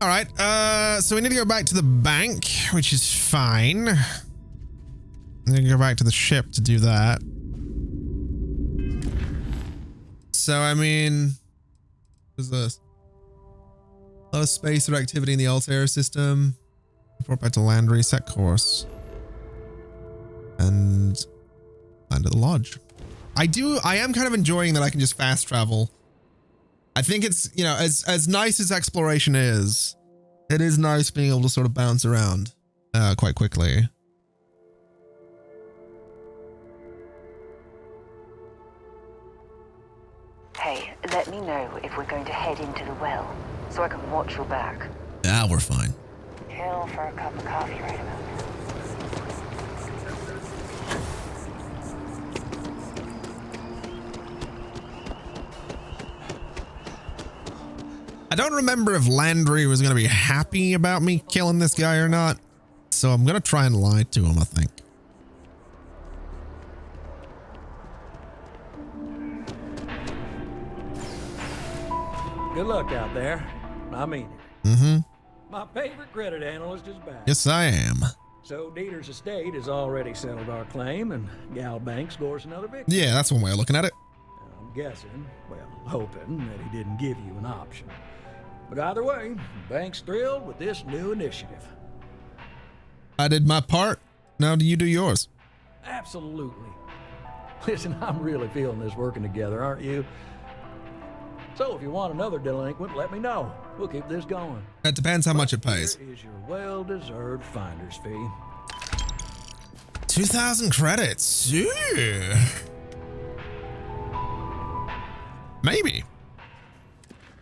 All right, so we need to go back to the bank, which is fine. I'm gonna go back to the ship to do that. So, I mean, what's this? A lot of spacer activity in the Altair system. Report back to land, reset course. And land at the lodge. I am kind of enjoying that I can just fast travel. I think it's, you know, as nice as exploration is, it is nice being able to sort of bounce around quite quickly. Hey, let me know if we're going to head into the well, so I can watch your back. Yeah, we're fine. Kill for a cup of coffee right about now. I don't remember if Landry was going to be happy about me killing this guy or not, so I'm going to try and lie to him, I think. Good luck out there. I mean it. Mm-hmm. My favorite credit analyst is back. Yes, I am. So Dieter's estate has already settled our claim, and Gal Bank scores another victory. Yeah, that's one way of looking at it. I'm guessing, well, hoping that he didn't give you an option. But either way, the bank's thrilled with this new initiative. I did my part. Now do you do yours? Absolutely. Listen, I'm really feeling this working together, aren't you? So if you want another delinquent, let me know. We'll keep this going. It depends how much it pays. Here is your well-deserved finder's fee. 2,000 credits. Yeah. Maybe.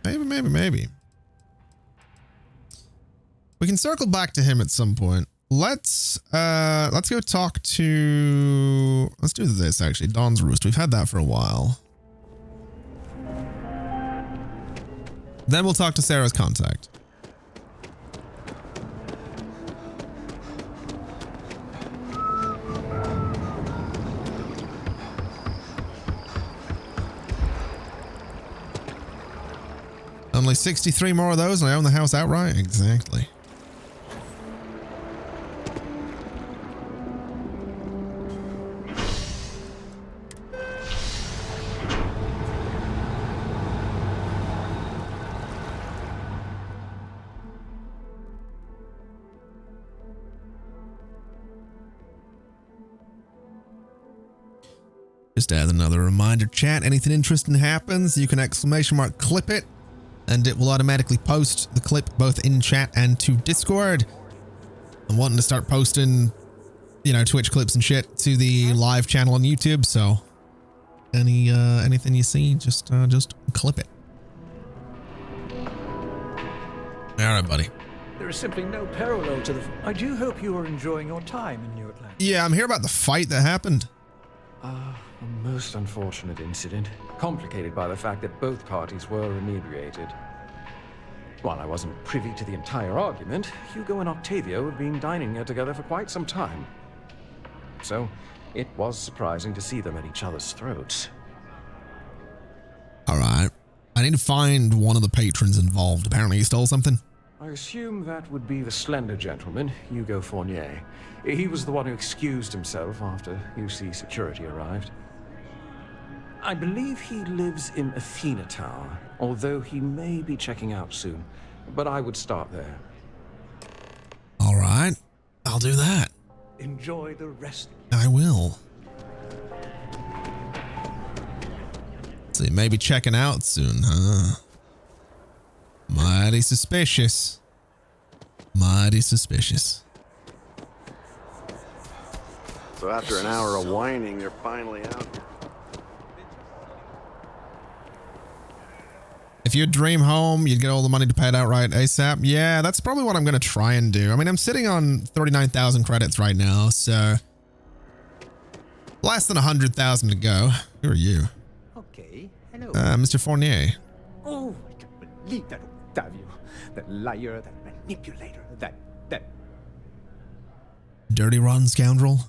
Maybe. We can circle back to him at some point. Let's go talk to, let's do this actually. Dawn's Roost. We've had that for a while. Then we'll talk to Sarah's contact. Only 63 more of those and I own the house outright? Exactly. Just as another reminder, chat, anything interesting happens, you can ! clip it, and it will automatically post the clip both in chat and to Discord. I'm wanting to start posting, you know, Twitch clips and shit to the live channel on YouTube, so anything you see, just clip it. All right, buddy. There is simply no parallel to the... I do hope you are enjoying your time in New Atlantis. Yeah, I'm here about the fight that happened. A most unfortunate incident, complicated by the fact that both parties were inebriated. While I wasn't privy to the entire argument, Hugo and Octavio had been dining here together for quite some time. So, it was surprising to see them at each other's throats. Alright. I need to find one of the patrons involved. Apparently he stole something. I assume that would be the slender gentleman, Hugo Fournier. He was the one who excused himself after UC security arrived. I believe he lives in Athena Tower, although he may be checking out soon. But I would start there. All right, I'll do that. Enjoy the rest. I will. Let's see, maybe checking out soon, huh? Mighty suspicious. Mighty suspicious. So after an hour of whining, they're finally out here. If you'd dream home, you'd get all the money to pay it outright ASAP. Yeah, that's probably what I'm going to try and do. I mean, I'm sitting on 39,000 credits right now, so less than 100,000 to go. Who are you? Okay, hello. Mr. Fournier. Oh, I can't believe that Octavio. That liar, that manipulator, that... Dirty rotten scoundrel.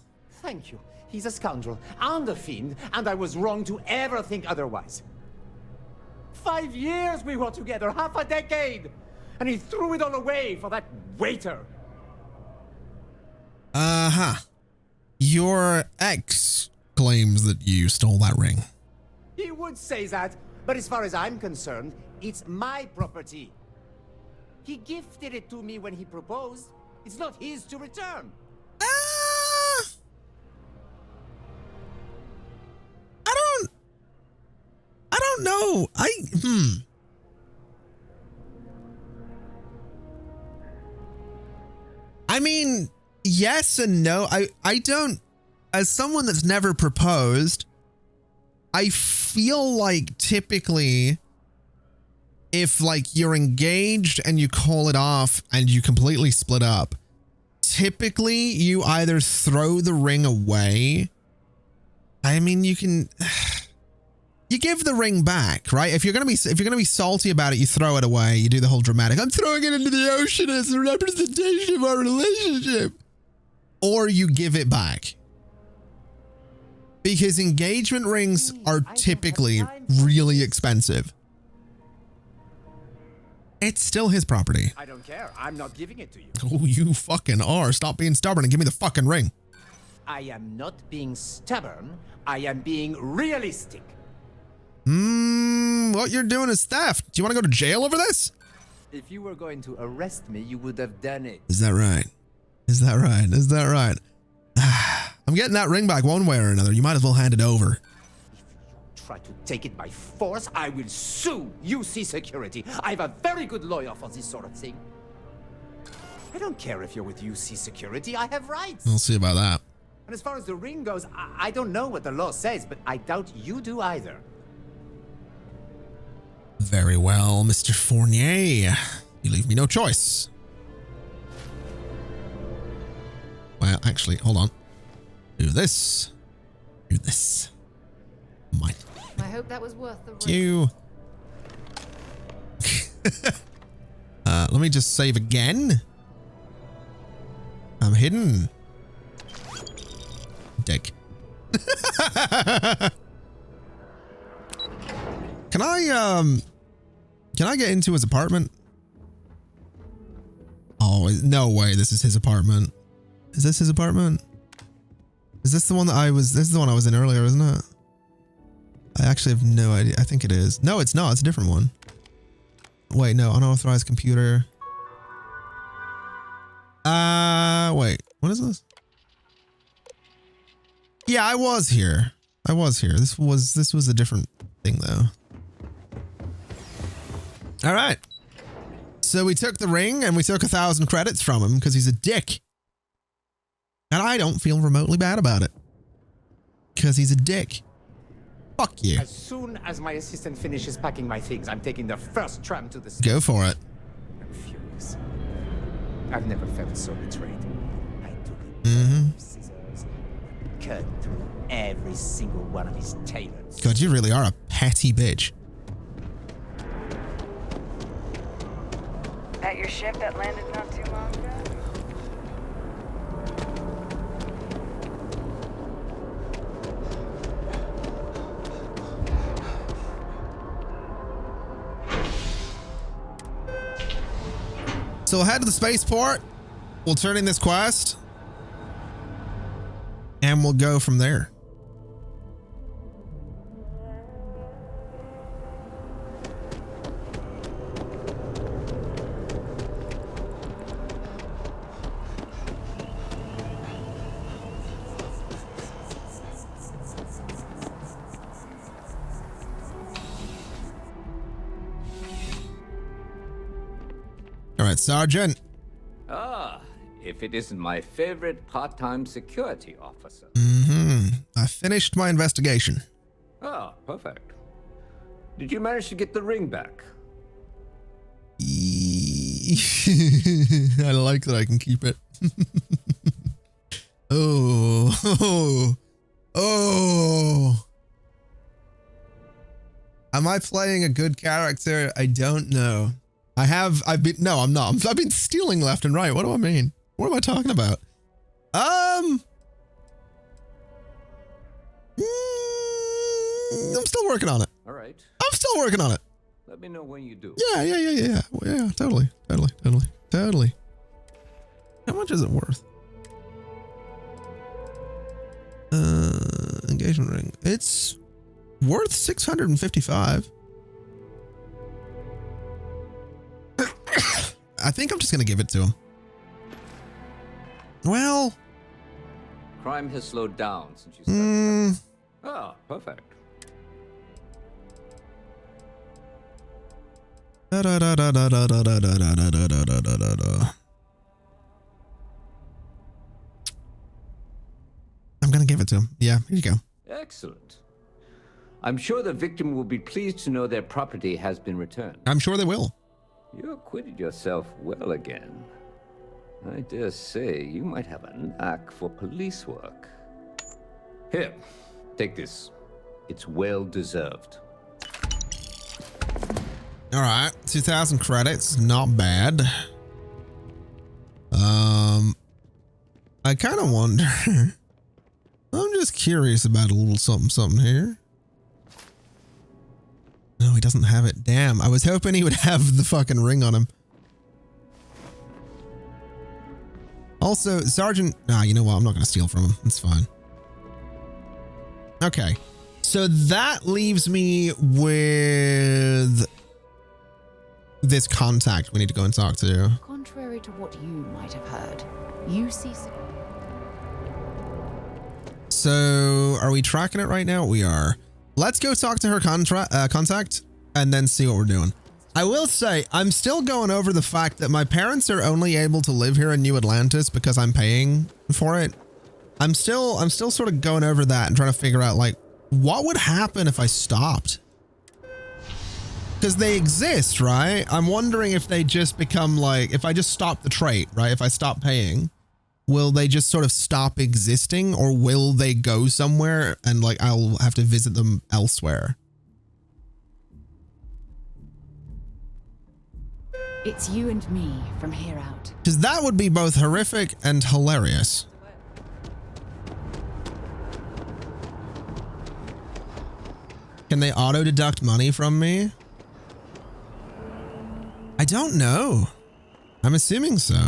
Thank you. He's a scoundrel and a fiend, and I was wrong to ever think otherwise. 5 years we were together, half a decade! and he threw it all away for that waiter. Your ex claims that you stole that ring. He would say that, but as far as I'm concerned, it's my property. He gifted it to me when he proposed. It's not his to return. I don't know. I mean, yes and no. I don't, as someone that's never proposed, I feel like typically if like you're engaged and you call it off and you completely split up, typically you either throw the ring away. I mean, you give the ring back, right? If you're gonna be salty about it, you throw it away. You do the whole dramatic, I'm throwing it into the ocean as a representation of our relationship. Or you give it back. Because engagement rings are typically really expensive. It's still his property. I don't care. I'm not giving it to you. Oh, you fucking are. Stop being stubborn and give me the fucking ring. I am not being stubborn. I am being realistic. What you're doing is theft. Do you want to go to jail over this? If you were going to arrest me, you would have done it. Is that right? Is that right? Is that right? I'm getting that ring back one way or another. You might as well hand it over. If you try to take it by force, I will sue UC Security. I have a very good lawyer for this sort of thing. I don't care if you're with UC Security. I have rights. We'll see about that. And as far as the ring goes, I don't know what the law says, but I doubt you do either. Very well, Mr. Fournier. You leave me no choice. Well, actually, hold on. Do this. Do this. Might. I hope that was worth the risk. You. Let me just save again. I'm hidden. Dick. Can I get into his apartment? Oh, no way. This is his apartment. Is this his apartment? Is this the one that this is the one I was in earlier, isn't it? I actually have no idea. I think it is. No, it's not. It's a different one. Wait, no. Unauthorized computer. Wait. What is this? Yeah, I was here. I was here. This was a different thing though. All right. So we took the ring and we took 1,000 credits from him because he's a dick. And I don't feel remotely bad about it. Because he's a dick. Fuck you. As soon as my assistant finishes packing my things, I'm taking the first tram to the station. Go for it. I'm furious. I've never felt so betrayed. I took scissors, cut through every single one of his tailors. God, you really are a petty bitch. At your ship that landed not too long ago? So we'll head to the spaceport. We'll turn in this quest. And we'll go from there. All right, Sergeant. Ah, if it isn't my favorite part-time security officer. I finished my investigation. Ah, perfect. Did you manage to get the ring back? I like that I can keep it. Oh. Am I playing a good character? I don't know. I've been stealing left and right. What do I mean? What am I talking about? I'm still working on it. All right. I'm still working on it. Let me know when you do. Yeah, totally. How much is it worth? Engagement ring. It's worth 655. I think I'm just gonna give it to him. Well, Crime has slowed down since you started. Ah, perfect. Da, da, da, da, da, da, da, da, da, da, da, da, da, da. I'm gonna give it to him. Yeah, here you go. Excellent. I'm sure the victim will be pleased to know their property has been returned. I'm sure they will. You acquitted yourself well again. I dare say you might have a knack for police work. Here, take this. It's well deserved. All right, 2,000 credits, not bad. I kind of wonder. I'm just curious about a little something here. No, he doesn't have it. Damn, I was hoping he would have the fucking ring on him. Also, Sergeant... Nah, you know what? I'm not going to steal from him. It's fine. Okay. So that leaves me with this contact we need to go and talk to. Contrary to what you might have heard, you see... So, are we tracking it right now? We are. Let's go talk to her contact and then see what we're doing. I will say, I'm still going over the fact that my parents are only able to live here in New Atlantis because I'm paying for it. I'm still sort of going over that and trying to figure out, like, what would happen if I stopped? Because they exist, right? I'm wondering if they just become like, if I just stop the trait, right? If I stop paying, will they just sort of stop existing, or will they go somewhere and like I'll have to visit them elsewhere? It's you and me from here out. Because that would be both horrific and hilarious. Can they auto deduct money from me? I don't know. I'm assuming so.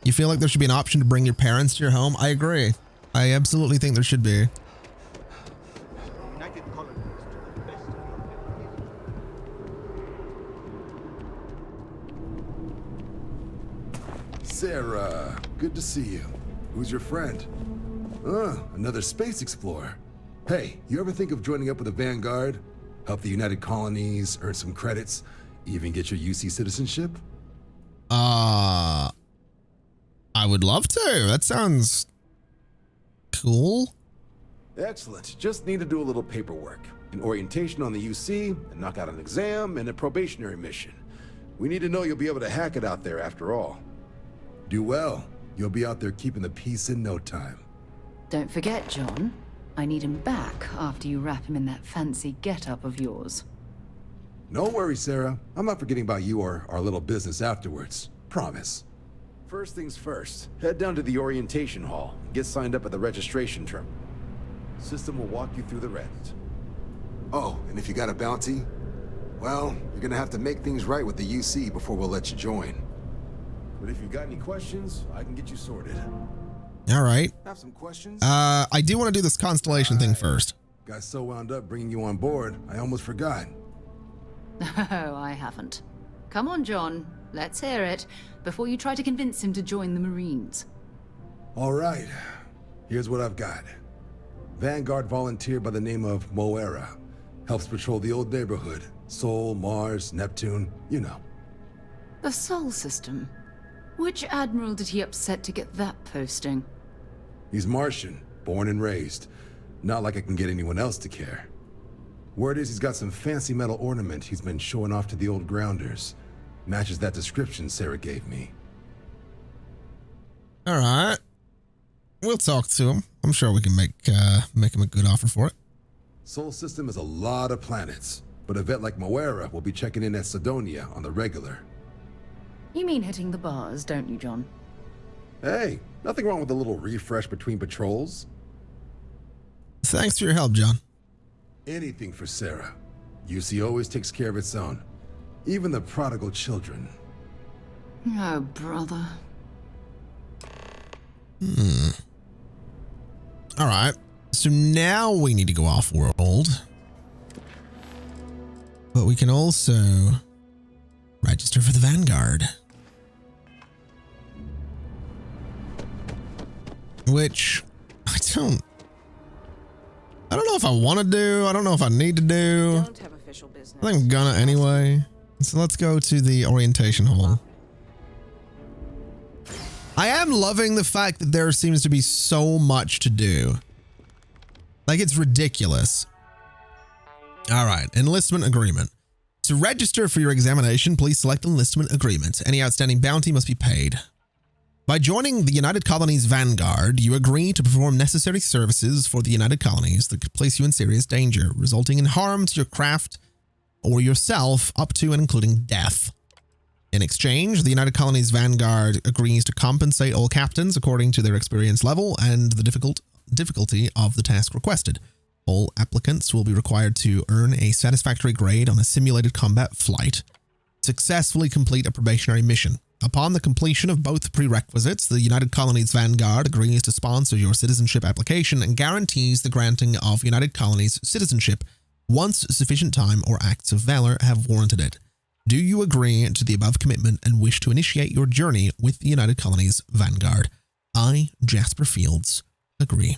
You feel like there should be an option to bring your parents to your home? I agree. I absolutely think there should be. Sarah, good to see you. Who's your friend? Another space explorer. Hey, you ever think of joining up with the Vanguard? Help the United Colonies, earn some credits, even get your UC citizenship? I would love to. That sounds cool. Excellent. Just need to do a little paperwork. An orientation on the UC, and knock out an exam, and a probationary mission. We need to know you'll be able to hack it out there after all. Do well. You'll be out there keeping the peace in no time. Don't forget, John. I need him back after you wrap him in that fancy get-up of yours. No worries, Sarah. I'm not forgetting about you or our little business afterwards. Promise. First things first, head down to the orientation hall and get signed up at the registration terminal. System will walk you through the rest. Oh, and if you got a bounty, well, you're gonna have to make things right with the UC before we'll let you join. But if you've got any questions, I can get you sorted. All right. Have some questions? I do want to do this Constellation thing first. Got so wound up bringing you on board, I almost forgot. Oh, I haven't. Come on, John. Let's hear it, before you try to convince him to join the Marines. All right. Here's what I've got. Vanguard volunteer by the name of Moera. Helps patrol the old neighborhood. Sol, Mars, Neptune, you know. The Sol system? Which admiral did he upset to get that posting? He's Martian, born and raised. Not like I can get anyone else to care. Word is he's got some fancy metal ornament he's been showing off to the old grounders. Matches that description Sarah gave me. All right. We'll talk to him. I'm sure we can make him a good offer for it. Sol system is a lot of planets, but a vet like Moera will be checking in at Sidonia on the regular. You mean hitting the bars, don't you, John? Hey, nothing wrong with a little refresh between patrols. Thanks for your help, John. Anything for Sarah. UC always takes care of its own. Even the prodigal children. Oh, brother. Alright. So now we need to go off-world. But we can also register for the Vanguard. Which I don't know if I want to do. I don't know if I need to do. Don't have official business. I think I'm gonna anyway. So let's go to the orientation hall. I am loving the fact that there seems to be so much to do. Like, it's ridiculous. All right, enlistment agreement. To register for your examination, please select enlistment agreement. Any outstanding bounty must be paid. By joining the United Colonies Vanguard, you agree to perform necessary services for the United Colonies that could place you in serious danger, resulting in harm to your craft or yourself up to and including death. In exchange, the United Colonies Vanguard agrees to compensate all captains according to their experience level and the difficulty of the task requested. All applicants will be required to earn a satisfactory grade on a simulated combat flight, successfully complete a probationary mission. Upon the completion of both prerequisites, the United Colonies Vanguard agrees to sponsor your citizenship application and guarantees the granting of United Colonies citizenship once sufficient time or acts of valor have warranted it. Do you agree to the above commitment and wish to initiate your journey with the United Colonies Vanguard? I, Jasper Fields, agree.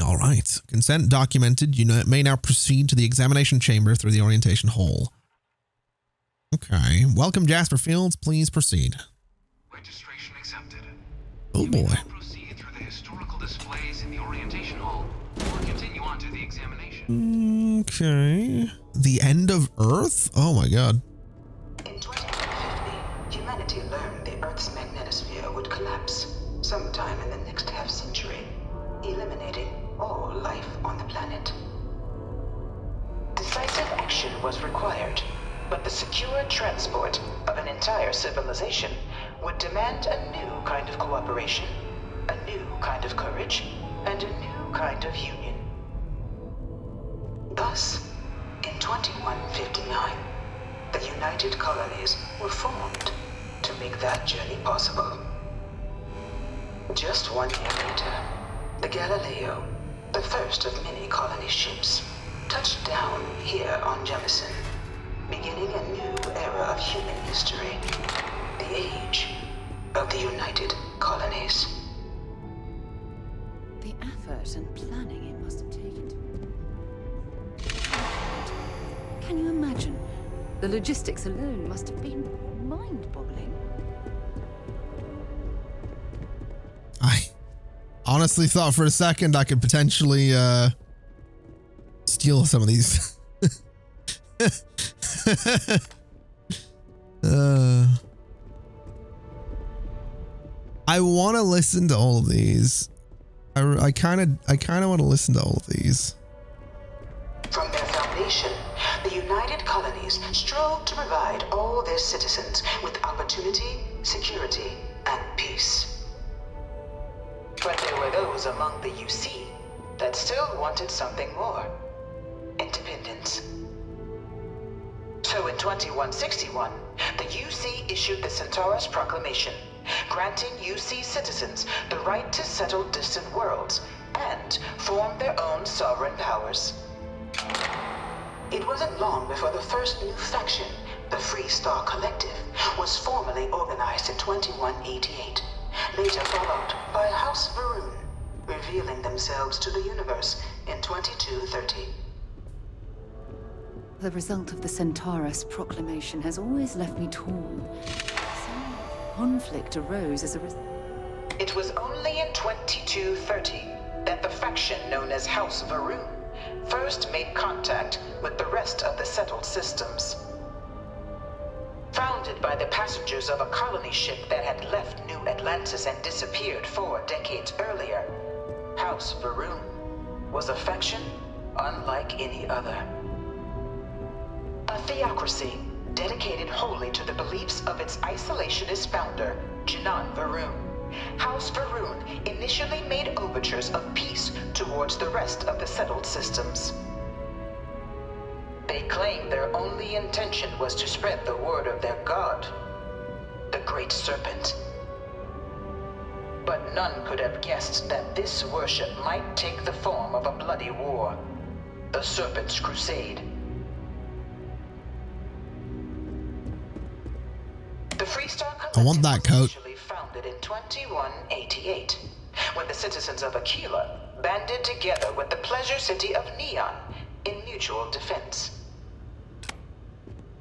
All right. Consent documented. You may now proceed to the examination chamber through the orientation hall. Okay. Welcome, Jasper Fields. Please proceed. Registration accepted. Oh, boy. You may now proceed through the historical displays in the orientation hall or continue on to the examination. Okay. The end of Earth? Oh, my God. In 2150, humanity learned the Earth's magnetosphere would collapse sometime in the next half-century, eliminating all life on the planet. Decisive action was required, but the secure transport of an entire civilization would demand a new kind of cooperation, a new kind of courage, and a new kind of union. Thus, in 2159, the United Colonies were formed to make that journey possible. Just 1 year later, the Galileo, the first of many colony ships, touched down here on Jemison, beginning a new era of human history, the age of the United Colonies. The effort and planning it must have taken to... Can you imagine? The logistics alone must have been mind-boggling. I honestly thought for a second I could potentially steal some of these. I want to listen to all of these. I kind of want to listen to all of these. From their foundation, the United Colonies strove to provide all their citizens with opportunity, security, and peace. But there were those among the UC that still wanted something more: independence. So in 2161, the UC issued the Centaurus Proclamation, granting UC citizens the right to settle distant worlds and form their own sovereign powers. It wasn't long before the first new faction, the Free Star Collective, was formally organized in 2188, later followed by House Varun, revealing themselves to the universe in 2230. The result of the Centaurus Proclamation has always left me torn. Some conflict arose as a result. It was only in 2230 that the faction known as House Varun first made contact with the rest of the settled systems. Founded by the passengers of a colony ship that had left New Atlantis and disappeared 4 decades earlier, House Varun was a faction unlike any other. A theocracy dedicated wholly to the beliefs of its isolationist founder, Janan Varun. House Varun initially made overtures of peace towards the rest of the settled systems. They claimed their only intention was to spread the word of their god, the Great Serpent. But none could have guessed that this worship might take the form of a bloody war, the Serpent's Crusade. The Freestar Collective I want that coat. was officially founded in 2188, when the citizens of Aquila banded together with the pleasure city of Neon in mutual defense.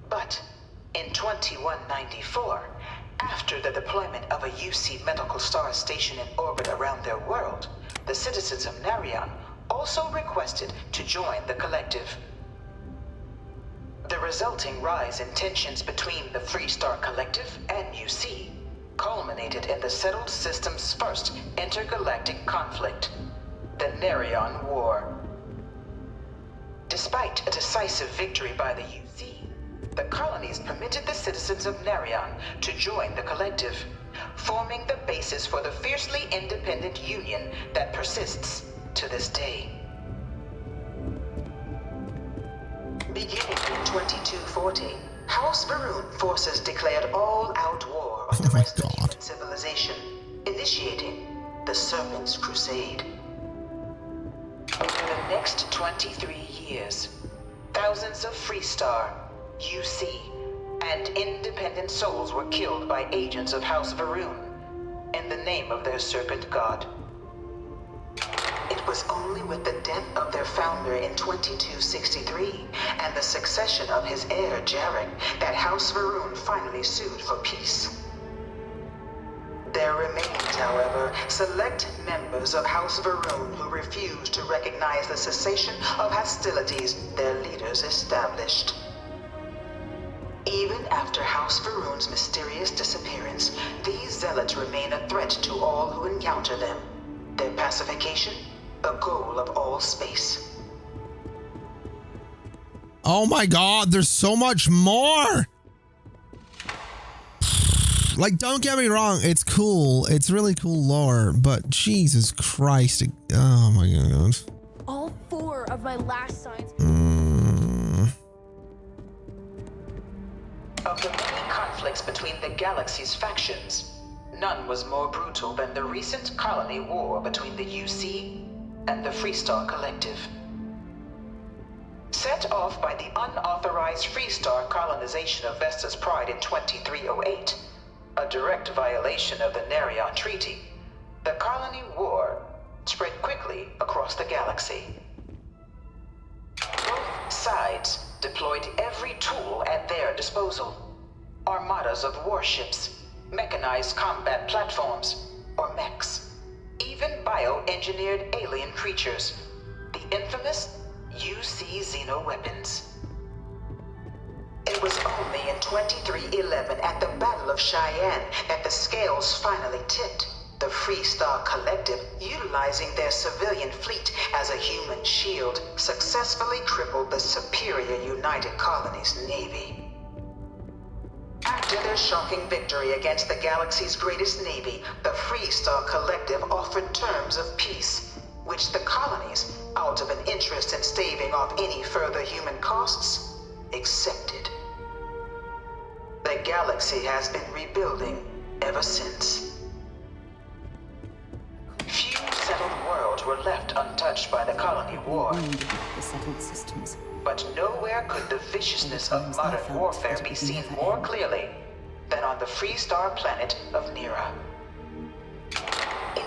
But in 2194, after the deployment of a UC medical star station in orbit around their world, the citizens of Narion also requested to join the collective. The resulting rise in tensions between the Freestar Collective and UC culminated in the settled system's first intergalactic conflict, the Narion War. Despite a decisive victory by the UC, the colonies permitted the citizens of Narion to join the collective, forming the basis for the fiercely independent union that persists to this day. Beginning in 2240, House Varun forces declared all-out war on the rest of human civilization, initiating the Serpent's Crusade. Over the next 23 years, thousands of Freestar, UC, and independent souls were killed by agents of House Varun in the name of their serpent god. It was only with the death of their founder in 2263 and the succession of his heir Jarek that House Varun finally sued for peace. There remained, however, select members of House Varun who refused to recognize the cessation of hostilities their leaders established. Even after House Varun's mysterious disappearance, these zealots remain a threat to all who encounter them. Their pacification, a goal of all space. Oh my god, there's so much more! Like, don't get me wrong, it's cool. It's really cool lore, but Jesus Christ. Oh my god. All 4 of my last signs. Of the many conflicts between the galaxy's factions, none was more brutal than the recent colony war between the UC and the Freestar Collective. Set off by the unauthorized Freestar colonization of Vesta's Pride in 2308, a direct violation of the Narion Treaty, the colony war spread quickly across the galaxy. Both sides deployed every tool at their disposal. Armadas of warships, mechanized combat platforms, or mechs, even bioengineered alien creatures, the infamous UC xeno-weapons. It was only in 2311 at the Battle of Cheyenne that the scales finally tipped. The Freestar Collective, utilizing their civilian fleet as a human shield, successfully crippled the superior United Colonies Navy. After their shocking victory against the galaxy's greatest navy, the Freestar Collective offered terms of peace, which the colonies, out of an interest in staving off any further human costs, accepted. The galaxy has been rebuilding ever since. Few settled worlds were left untouched by the colony war. The settled systems. But nowhere could the viciousness of modern warfare be seen more clearly than on the Freestar planet of Nira.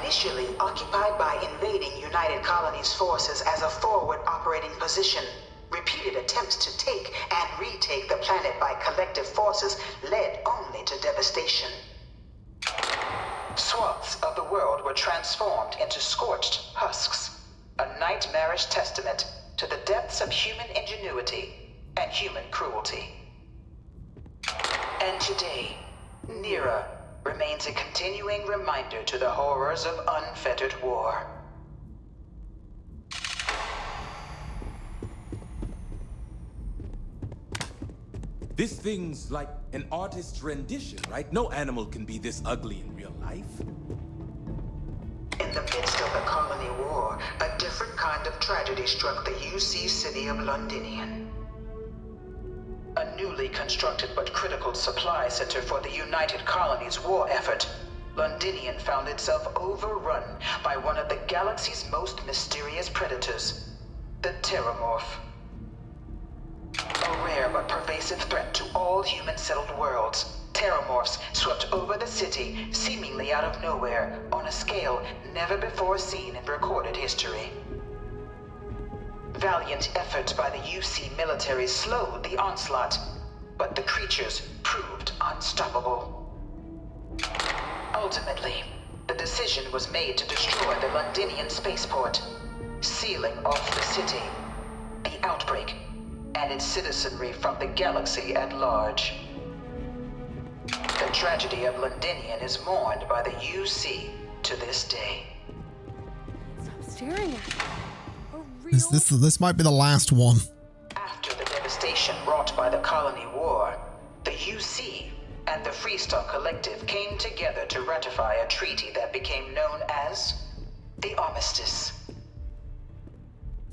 Initially occupied by invading United Colonies forces as a forward operating position, repeated attempts to take and retake the planet by collective forces led only to devastation. Swaths of the world were transformed into scorched husks, a nightmarish testament to the depths of human ingenuity and human cruelty. And today, Nira remains a continuing reminder to the horrors of unfettered war. This thing's like an artist's rendition, right? No animal can be this ugly in real life. In the midst of the colony war, a different kind of tragedy struck the UC city of Londinian. a newly constructed but critical supply center for the United Colonies' war effort, Londinian found itself overrun by one of the galaxy's most mysterious predators, the Terramorph. A rare but pervasive threat to all human-settled worlds, Terramorphs swept over the city, seemingly out of nowhere, on a scale never before seen in recorded history. Valiant efforts by the UC military slowed the onslaught, but the creatures proved unstoppable. Ultimately, the decision was made to destroy the Londinian spaceport, sealing off the city, the outbreak, and its citizenry from the galaxy at large. The tragedy of Londinian is mourned by the UC to this day. Stop staring at me. This might be the last one. After the devastation wrought by the colony war, the UC and the Freestar Collective came together to ratify a treaty that became known as the Armistice.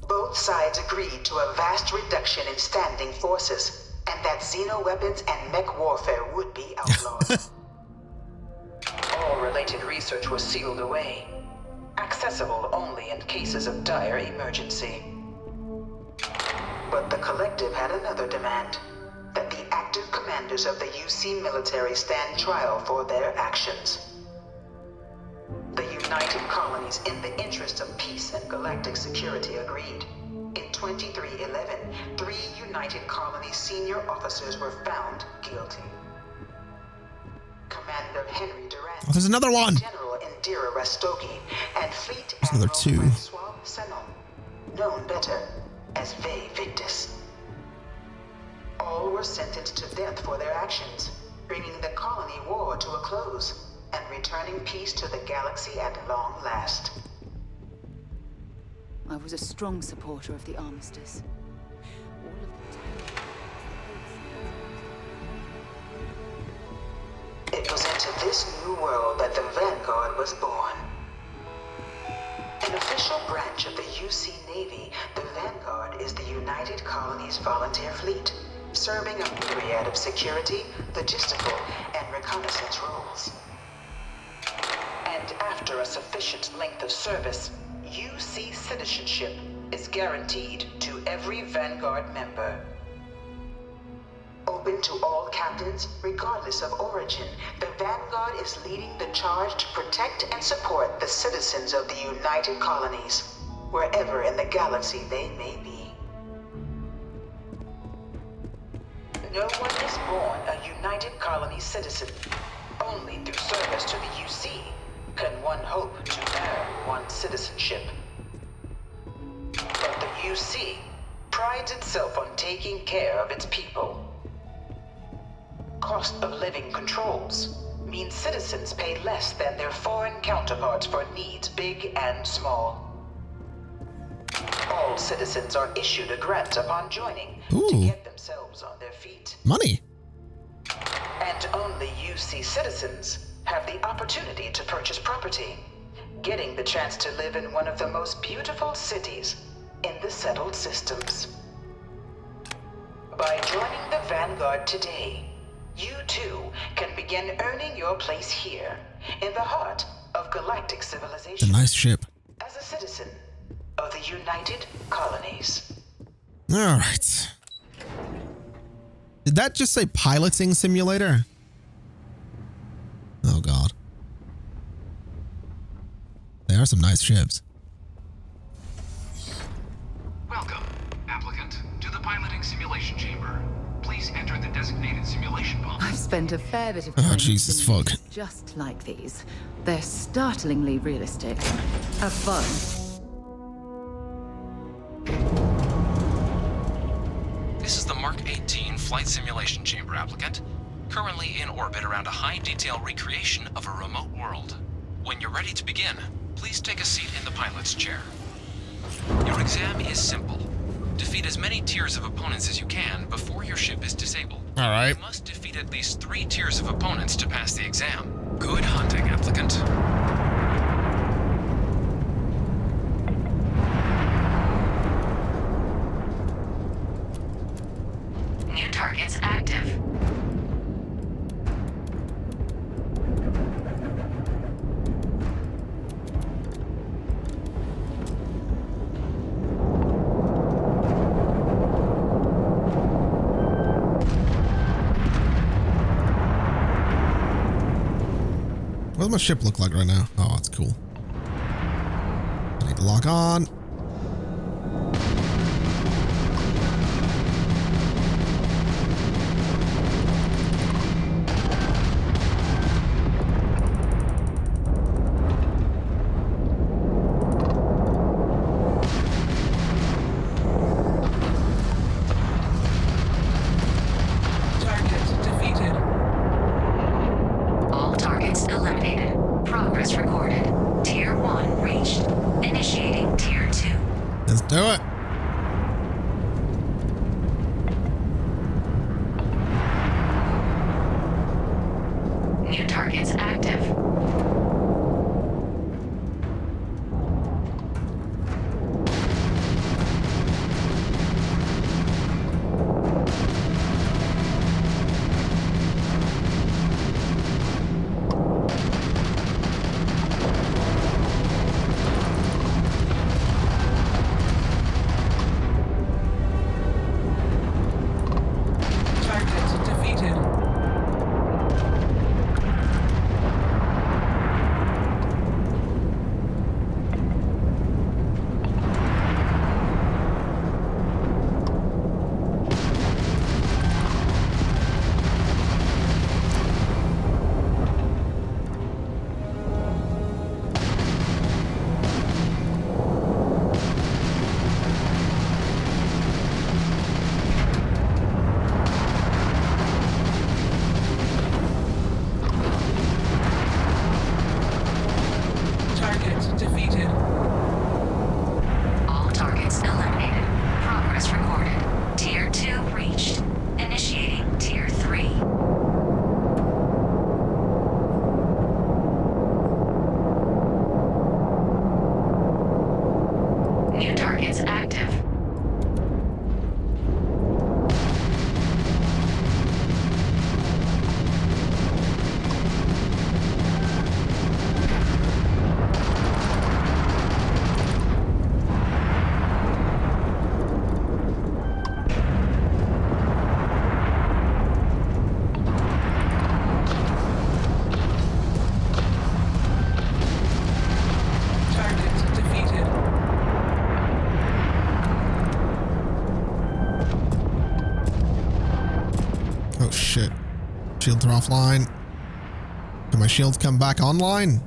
Both sides agreed to a vast reduction in standing forces, and that xeno-weapons and mech warfare would be outlawed. All related research was sealed away, accessible only in cases of dire emergency. But the Collective had another demand, that the active commanders of the UC military stand trial for their actions. The United Colonies, in the interest of peace and galactic security, agreed. In 2311, 3 United Colonies senior officers were found guilty. Commander Henry Durant, Oh, there's another one. General Indira Rastogi, and Fleet There's another two. Francois Sanon, known better as Ve Victus. All were sentenced to death for their actions, bringing the colony war to a close and returning peace to the galaxy at long last. I was a strong supporter of the armistice. It was into this new world that the Vanguard was born. An official branch of the UC Navy, the Vanguard is the United Colonies Volunteer Fleet, serving a myriad of security, logistical, and reconnaissance roles. And after a sufficient length of service, UC citizenship is guaranteed to every Vanguard member. Open to all captains, regardless of origin, the Vanguard is leading the charge to protect and support the citizens of the United Colonies, wherever in the galaxy they may be. No one is born a United Colonies citizen. Only through service to the UC can one hope to earn one's citizenship. But the UC prides itself on taking care of its people. Cost of living controls mean citizens pay less than their foreign counterparts for needs big and small. All citizens are issued a grant upon joining to get themselves on their feet. Money. And only UC citizens have the opportunity to purchase property, getting the chance to live in one of the most beautiful cities in the settled systems. By joining the Vanguard today, you too can begin earning your place here, in the heart of galactic civilization. A nice ship. As a citizen of the United Colonies. All right. Did that just say piloting simulator? Oh god. They are some nice ships. Welcome, applicant, to the piloting simulation chamber. Please enter the designated simulation pod. I've spent a fair bit of time. Oh, Jesus fuck. Just like these. They're startlingly realistic. Have fun. This is the Mark 18 flight simulation chamber, applicant. Currently in orbit around a high-detail recreation of a remote world. When you're ready to begin, please take a seat in the pilot's chair. Your exam is simple. Defeat as many tiers of opponents as you can before your ship is disabled. All right. You must defeat at least 3 tiers of opponents to pass the exam. Good hunting, applicant. New targets What does my ship look like right now? Oh, that's cool. I need to lock on. Do it. New targets active. Shields are offline. Can my shields come back online?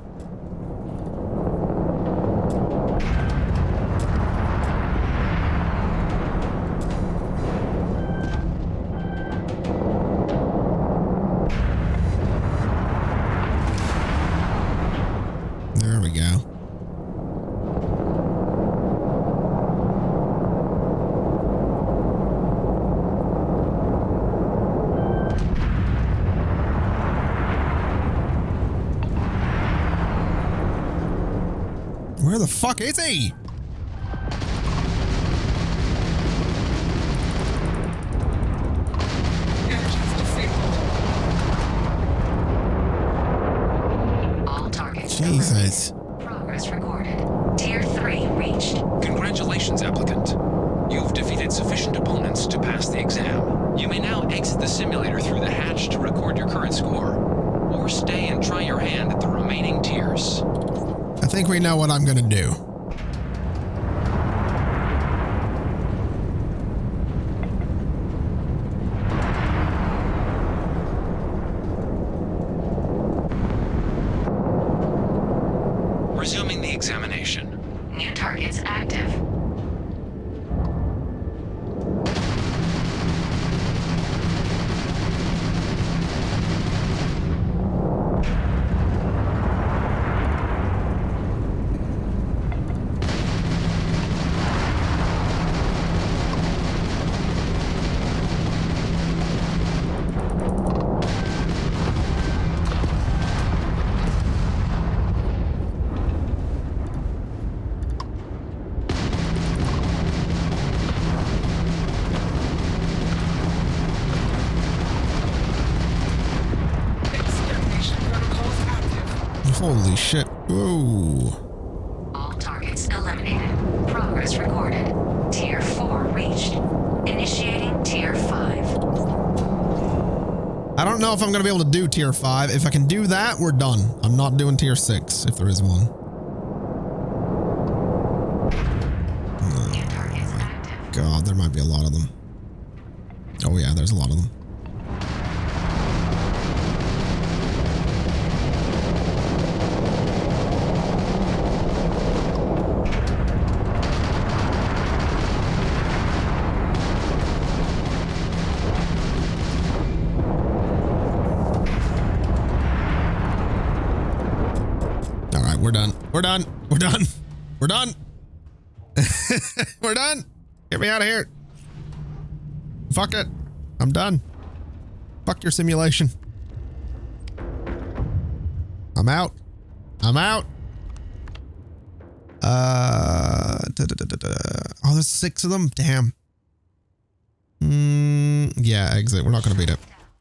There we go. Where the fuck is he? All targets. Jesus. Progress recorded. Tier 3 reached. Congratulations, applicant. You've defeated sufficient opponents to pass the exam. You may now exit the simulator through the hatch to record your current score, or stay and try your hand at the remaining tiers. I think we know what I'm gonna do. Resuming the examination. New targets active. Holy shit. Whoa. All targets eliminated. Progress recorded. Tier 4 reached. Initiating Tier 5. I don't know if I'm going to be able to do tier 5. If I can do that, we're done. I'm not doing tier 6 if there is one. Oh my God, there might be a lot of them. Oh yeah, there's a lot of them. We're done. We're done. We're done. We're done. We're done. Get me out of here. Fuck it. I'm done. Fuck your simulation. I'm out. I'm out. Oh, there's 6 of them. Damn. Yeah, exit. We're not going to beat it.